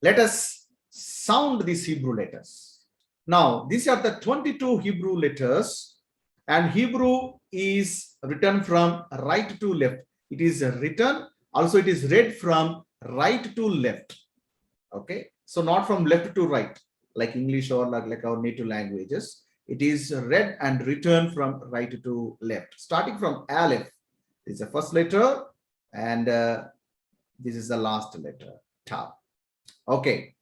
Let us sound these Hebrew letters. Now, these are the 22 Hebrew letters, and Hebrew is written from right to left. It is written, also it is read from right to left. Okay, so not from left to right, like English or like our native languages. It is read and written from right to left. Starting from Aleph, this is the first letter, and this is the last letter, Tav. Okay,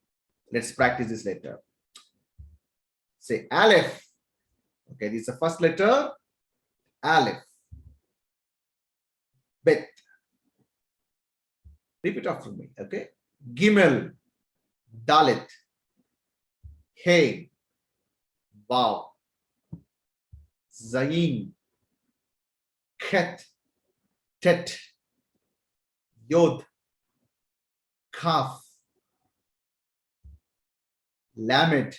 let's practice this letter. Say Aleph. Okay, this is the first letter, Aleph. Bet. Repeat after me. Okay, Gimel, Dalet, Hey, Vav, Zayin, Chet, Tet, Yod, Kaf, Lamed.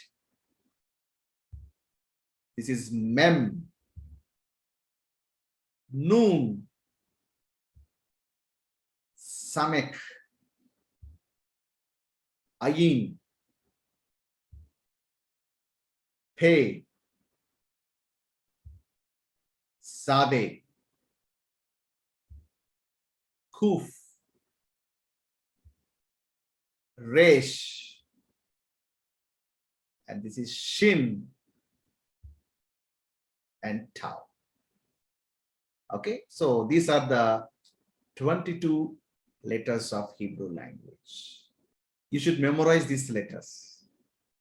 This is Mem, Noon, Samek, Ayin, Pe, Sade, Kuf, Resh, and this is Shin and Tau. Okay, so these are the 22 letters of Hebrew language. You should memorize these letters.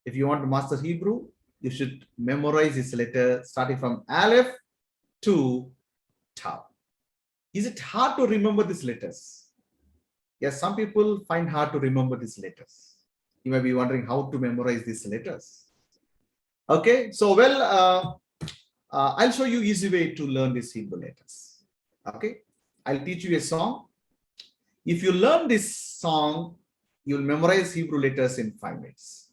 If you want to master Hebrew, you should memorize this letter starting from Aleph to Tau. Is it hard to remember these letters? Yes, some people find hard to remember these letters. You may be wondering how to memorize these letters. Okay, so I'll show you easy way to learn these Hebrew letters. Okay, I'll teach you a song. If you learn this song, you'll memorize Hebrew letters in 5 minutes.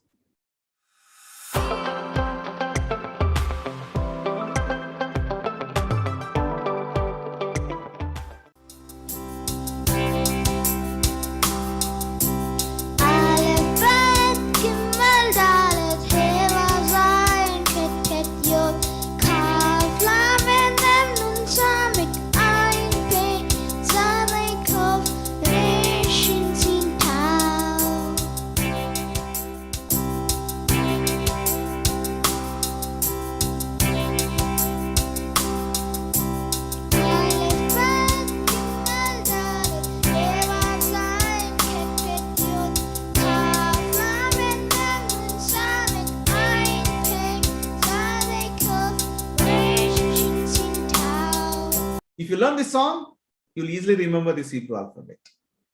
If you learn this song, you'll easily remember this Hebrew alphabet.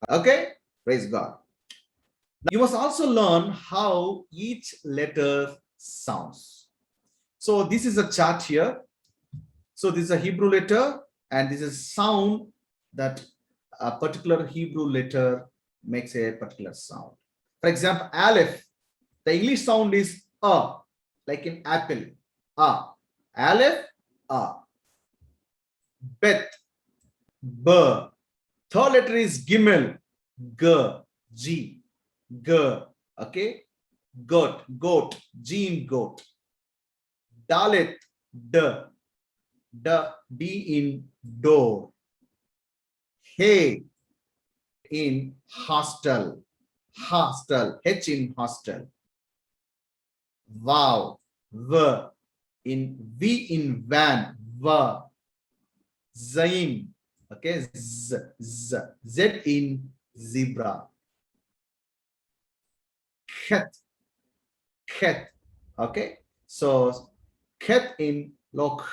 Okay, praise God. Now, you must also learn how each letter sounds. So this is a chart here. So this is a Hebrew letter, and this is sound that a particular Hebrew letter makes a particular sound. For example, Aleph, the English sound is A, like in apple, A. Aleph, A. Bet, B. Third letter is Gimel, G, G, G. Okay, goat, goat, G in goat. Dalet, D, D in door. Hey in hostel, hostel, H in hostel. Wow, V in van, V. Zain, okay, Z in zebra. Ket, okay, so ket in lock,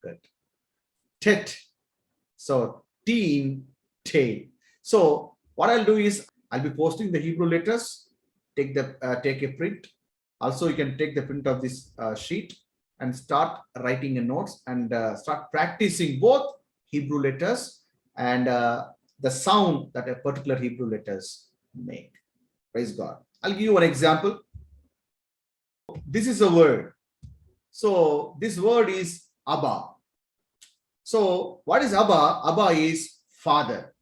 good. Tet, so T in tail. So what I'll do is I'll be posting the Hebrew letters. Take a print. Also, you can take the print of this sheet and start writing a notes and start practicing both Hebrew letters and the sound that a particular Hebrew letters make. Praise God. I'll give you one example. This is a word. So this word is Abba. So what is Abba? Abba is father.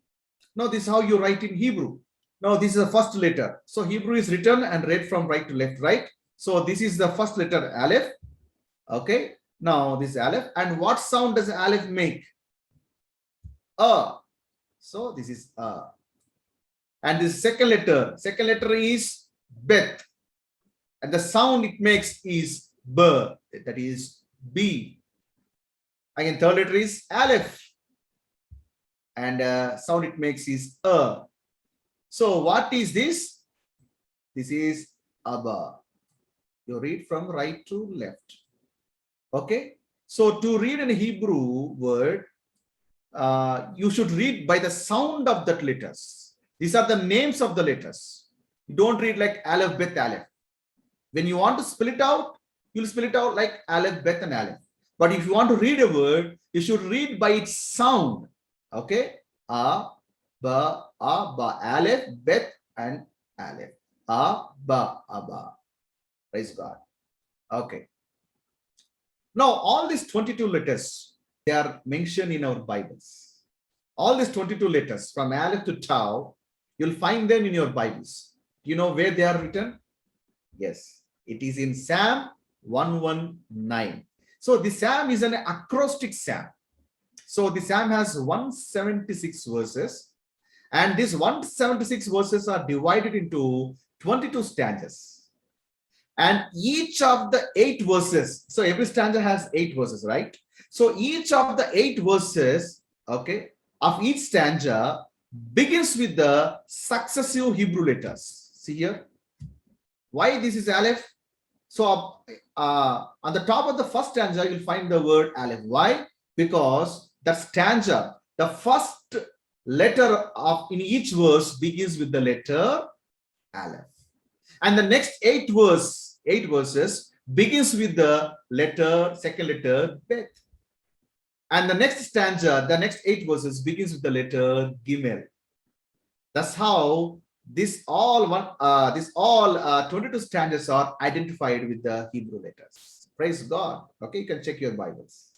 Now this is how you write in Hebrew. Now this is the first letter. So Hebrew is written and read from right to left, right? So this is the first letter, Aleph. Okay. Now this is Aleph. And what sound does Aleph make? So this is and this second letter is Bet, and the sound it makes is B, that is B. Again, third letter is Aleph, and sound it makes is A. So what is this? This is Abba. You read from right to left. Okay. So to read an Hebrew word, you should read by the sound of that letters. These are the names of the letters. You don't read like Aleph, Bet, Aleph. When you want to spell it out, you'll spell it out like Aleph, Bet, and Aleph. But if you want to read a word, you should read by its sound. Okay? A, Ba, Aleph, Bet, and Aleph. A, Ba, Abba. Praise God. Okay. Now, all these 22 letters, they are mentioned in our Bibles. All these 22 letters from Aleph to Tau, you'll find them in your Bibles. Do you know where they are written? Yes, it is in Psalm 119. So the Psalm is an acrostic Psalm. So the Psalm has 176 verses, and these 176 verses are divided into 22 stanzas. And each of the 8 verses, so every stanza has 8 verses, right? So each of the 8 verses, okay, of each stanza begins with the successive Hebrew letters. See here. Why this is Aleph? So on the top of the first stanza, you'll find the word Aleph. Why? Because that stanza, the first letter of in each verse begins with the letter Aleph. And the next 8 verses begins with the second letter Bet. And the next stanza, the next 8 verses begins with the letter Gimel. That's how this all 22 stanzas are identified with the Hebrew letters. Praise God. Okay, you can check your Bibles.